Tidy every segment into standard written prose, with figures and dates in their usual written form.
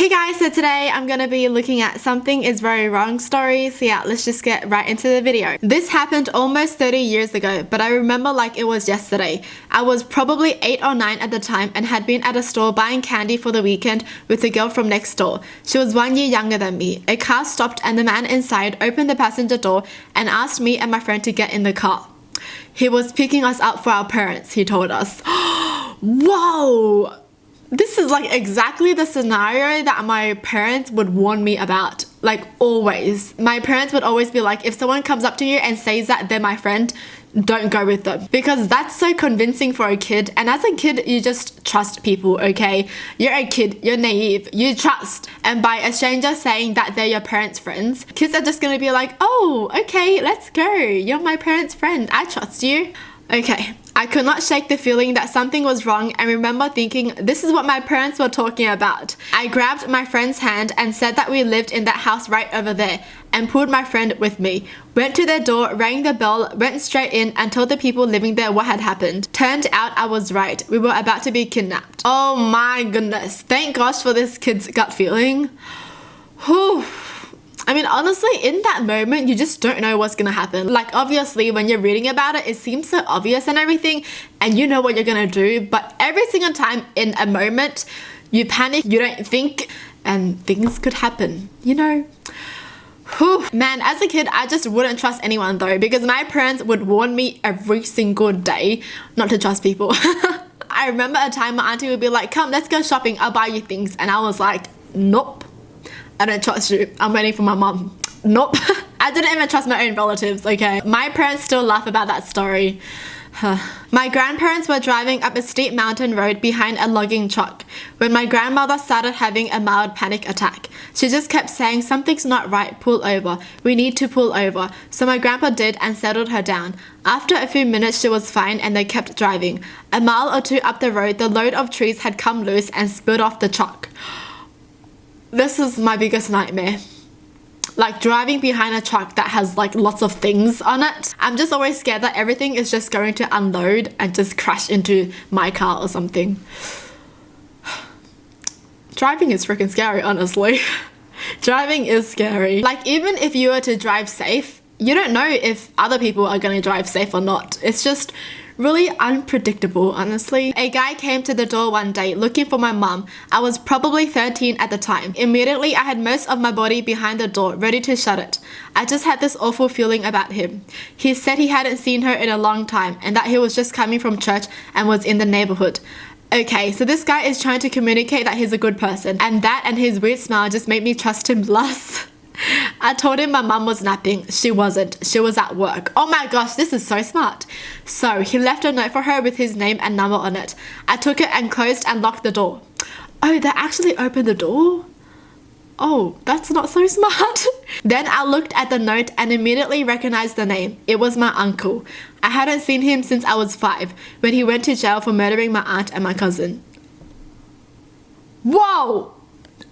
Hey guys, so today I'm gonna be looking at something is very wrong story. So yeah, let's just get right into the video. This happened almost 30 years ago, but I remember like it was yesterday. I was probably 8 or 9 at the time and had been at a store buying candy for the weekend with a girl from next door. She was 1 year younger than me. A car stopped and the man inside opened the passenger door and asked me and my friend to get in the car. He was picking us up for our parents, he told us. Whoa! This is like exactly the scenario that my parents would warn me about. Like always. My parents would always be like, if someone comes up to you and says that they're my friend, don't go with them. Because that's so convincing for a kid. And as a kid, you just trust people, okay? You're a kid, you're naive, you trust. And by a stranger saying that they're your parents' friends, kids are just gonna be like, oh, okay, let's go. You're my parents' friend. I trust you. Okay, I could not shake the feeling that something was wrong and remember thinking, this is what my parents were talking about. I grabbed my friend's hand and said that we lived in that house right over there and pulled my friend with me. Went to their door, rang the bell, went straight in and told the people living there what had happened. Turned out I was right. We were about to be kidnapped. Oh my goodness. Thank gosh for this kid's gut feeling. Whew. I mean, honestly, in that moment, you just don't know what's gonna happen. Like, obviously, when you're reading about it, it seems so obvious and everything, and you know what you're gonna do, but every single time in a moment, you panic, you don't think, and things could happen, you know? Whew. Man, as a kid, I just wouldn't trust anyone though, because my parents would warn me every single day not to trust people. I remember a time my auntie would be like, come, let's go shopping, I'll buy you things, and I was like, nope. I don't trust you. I'm waiting for my mum. Nope. I didn't even trust my own relatives, okay? My parents still laugh about that story. My grandparents were driving up a steep mountain road behind a logging truck when my grandmother started having a mild panic attack. She just kept saying, something's not right, pull over. We need to pull over. So my grandpa did and settled her down. After a few minutes, she was fine and they kept driving. A mile or two up the road, the load of trees had come loose and spilled off the truck. This is my biggest nightmare. Like driving behind a truck that has like lots of things on it. I'm just always scared that everything is just going to unload and just crash into my car or something. Driving is freaking scary, honestly. Driving is scary. Like even if you were to drive safe, you don't know if other people are going to drive safe or not. It's just really unpredictable, honestly. A guy came to the door one day looking for my mum. I was probably 13 at the time. Immediately, I had most of my body behind the door, ready to shut it. I just had this awful feeling about him. He said he hadn't seen her in a long time and that he was just coming from church and was in the neighborhood. Okay, so this guy is trying to communicate that he's a good person, and that and his weird smile just made me trust him less. I told him my mum was napping. She wasn't. She was at work. Oh my gosh, this is so smart. So he left a note for her with his name and number on it. I took it and closed and locked the door. Oh, they actually opened the door? Oh, that's not so smart. Then I looked at the note and immediately recognized the name. It was my uncle. I hadn't seen him since I was 5, when he went to jail for murdering my aunt and my cousin. Whoa!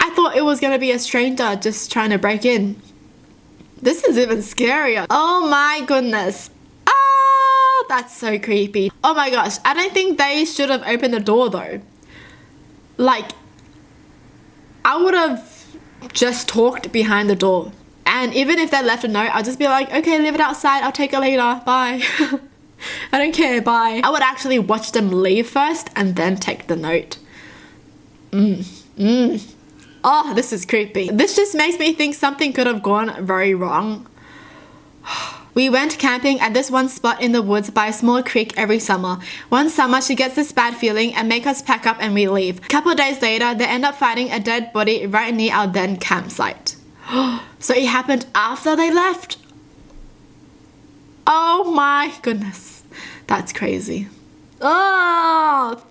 I thought it was gonna be a stranger just trying to break in. This is even scarier. Oh my goodness. Ah, that's so creepy. Oh my gosh, I don't think they should have opened the door though. Like, I would have just talked behind the door. And even if they left a note, I'll just be like, okay, leave it outside, I'll take it later, bye. I don't care, bye. I would actually watch them leave first and then take the note. Oh, this is creepy. This just makes me think something could have gone very wrong. We went camping at this one spot in the woods by a small creek every summer. One summer, she gets this bad feeling and make us pack up and we leave. A couple of days later, they end up finding a dead body right near our then campsite. So it happened after they left? Oh my goodness. That's crazy. Oh,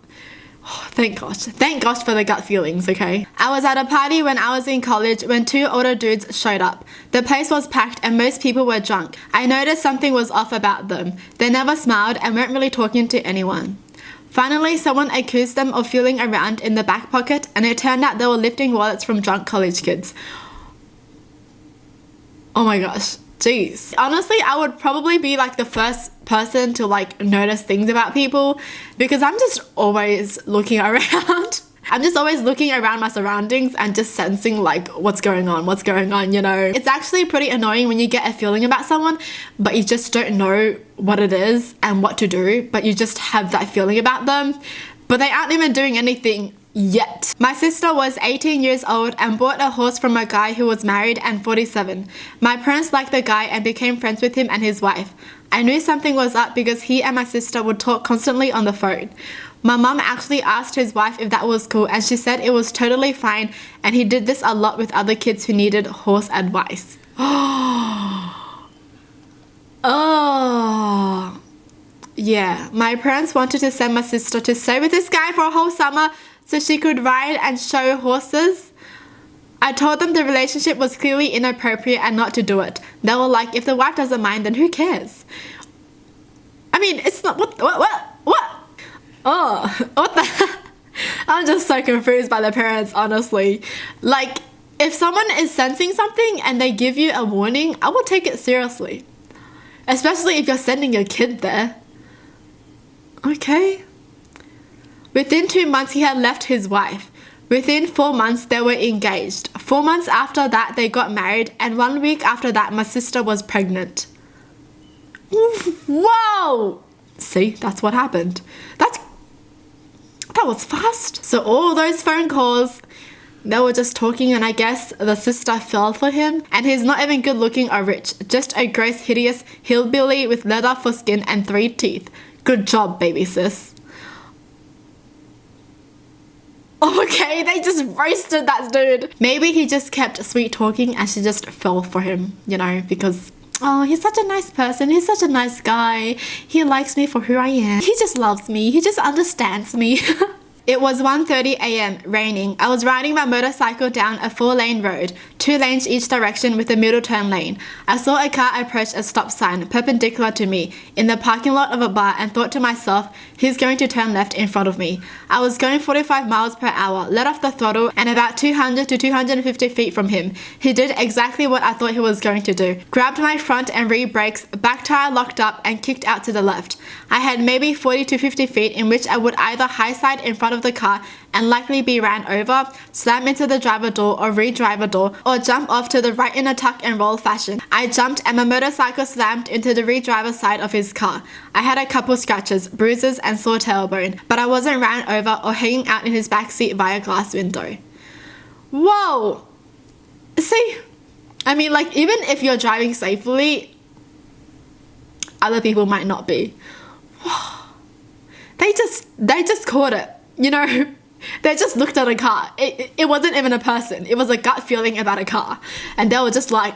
thank gosh. Thank gosh for the gut feelings, okay? I was at a party when I was in college when 2 older dudes showed up. The place was packed and most people were drunk. I noticed something was off about them. They never smiled and weren't really talking to anyone. Finally, someone accused them of feeling around in the back pocket and it turned out they were lifting wallets from drunk college kids. Oh my gosh. Jeez. Honestly, I would probably be like the first person to like notice things about people because I'm just always looking around. I'm just always looking around my surroundings and just sensing like what's going on, you know. It's actually pretty annoying when you get a feeling about someone, but you just don't know what it is and what to do, but you just have that feeling about them, but they aren't even doing anything yet. My sister was 18 years old and bought a horse from a guy who was married and 47. My parents liked the guy and became friends with him and his wife. I knew something was up because he and my sister would talk constantly on the phone. My mum actually asked his wife if that was cool and she said it was totally fine, and he did this a lot with other kids who needed horse advice. Oh. Yeah, my parents wanted to send my sister to stay with this guy for a whole summer so she could ride and show horses. I told them the relationship was clearly inappropriate and not to do it. They were like, if the wife doesn't mind, then who cares? I mean, it's not, what? Oh, what the? I'm just so confused by the parents, honestly. Like, if someone is sensing something and they give you a warning, I will take it seriously. Especially if you're sending your kid there. Okay. Within 2 months, he had left his wife. Within 4 months, they were engaged. 4 months after that, they got married. And 1 week after that, my sister was pregnant. Whoa! See, that's what happened. That was fast. So all those phone calls, they were just talking, and I guess the sister fell for him. And he's not even good looking or rich. Just a gross, hideous hillbilly with leather for skin and 3 teeth. Good job, baby sis. Okay, they just roasted that dude. Maybe he just kept sweet talking and she just fell for him, you know, because, oh, he's such a nice person. He's such a nice guy. He likes me for who I am. He just loves me. He just understands me. It was 1:30 a.m, raining. I was riding my motorcycle down a 4-lane road, 2 lanes each direction with a middle turn lane. I saw a car approach a stop sign perpendicular to me in the parking lot of a bar and thought to myself, he's going to turn left in front of me. I was going 45 miles per hour, let off the throttle, and about 200 to 250 feet from him. He did exactly what I thought he was going to do. Grabbed my front and rear brakes, back tire locked up, and kicked out to the left. I had maybe 40 to 50 feet in which I would either high side in front of the car and likely be ran over, slam into the driver door or rear driver door, or jump off to the right in a tuck and roll fashion. I jumped and my motorcycle slammed into the rear driver's side of his car. I had a couple scratches, bruises and sore tailbone, but I wasn't ran over or hanging out in his backseat via glass window. Whoa! See, I mean, like, even if you're driving safely, other people might not be. They just caught it, you know. They just looked at a car. It wasn't even a person. It was a gut feeling about a car. And they were just like,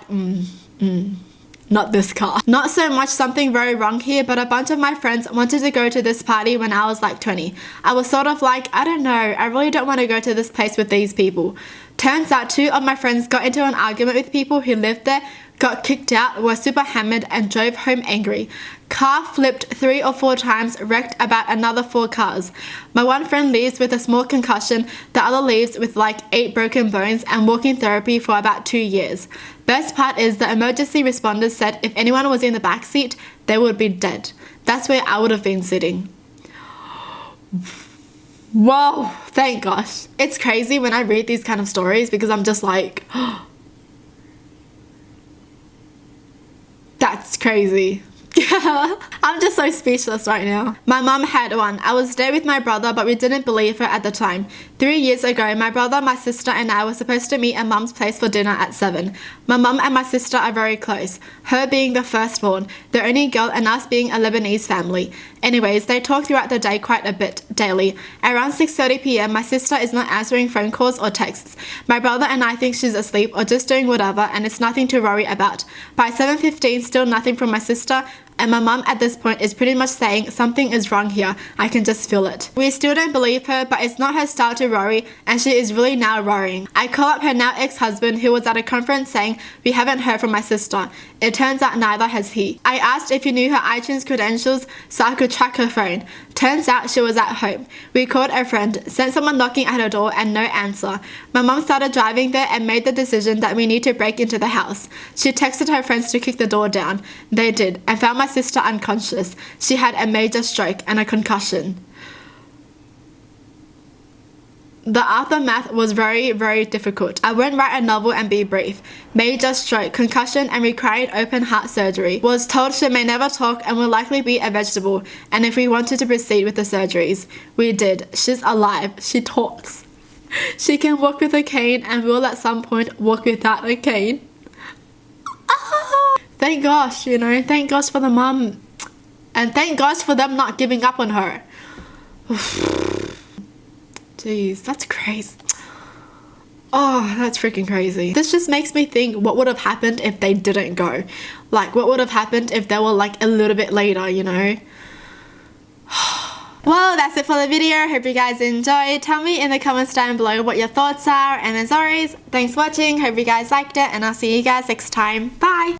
not this car. Not so much something very wrong here, but a bunch of my friends wanted to go to this party when I was like 20. I was sort of like, I don't know, I really don't want to go to this place with these people. Turns out 2 of my friends got into an argument with people who lived there, got kicked out, were super hammered, and drove home angry. Car flipped 3 or 4 times, wrecked about another 4 cars. My one friend leaves with a small concussion, the other leaves with like 8 broken bones and walking therapy for about 2 years. Best part is the emergency responders said if anyone was in the back seat, they would be dead. That's where I would have been sitting. Whoa, thank gosh. It's crazy when I read these kind of stories because I'm just like, that's crazy. I'm just so speechless right now. My mum had one. I was there with my brother, but we didn't believe her at the time. 3 years ago, my brother, my sister, and I were supposed to meet at mum's place for dinner at 7. My mum and my sister are very close, her being the firstborn, the only girl, and us being a Lebanese family. Anyways, they talk throughout the day quite a bit, daily. Around 6:30 p.m, my sister is not answering phone calls or texts. My brother and I think she's asleep or just doing whatever, and it's nothing to worry about. By 7:15, still nothing from my sister, and my mum at this point is pretty much saying something is wrong here. I can just feel it. We still don't believe her, but it's not her style to worry, and she is really now worrying. I call up her now ex-husband, who was at a conference, saying we haven't heard from my sister. It turns out neither has he. I asked if he knew her iTunes credentials so I could track her phone. Turns out she was at home. We called a friend, sent someone knocking at her door, and no answer. My mum started driving there and made the decision that we need to break into the house. She texted her friends to kick the door down. They did, and found my sister unconscious. She had a major stroke and a concussion. The aftermath was very, very difficult. I won't write a novel and be brief. Major stroke, concussion, and required open heart surgery. Was told she may never talk and will likely be a vegetable, and if we wanted to proceed with the surgeries. We did. She's alive. She talks. She can walk with a cane and will at some point walk without a cane. Thank gosh, you know, thank gosh for the mum. And thank gosh for them not giving up on her. Jeez, that's crazy. Oh, that's freaking crazy. This just makes me think what would have happened if they didn't go. Like, what would have happened if they were like a little bit later, you know? Well, that's it for the video. Hope you guys enjoyed. Tell me in the comments down below what your thoughts are. And as always, thanks for watching. Hope you guys liked it. And I'll see you guys next time. Bye!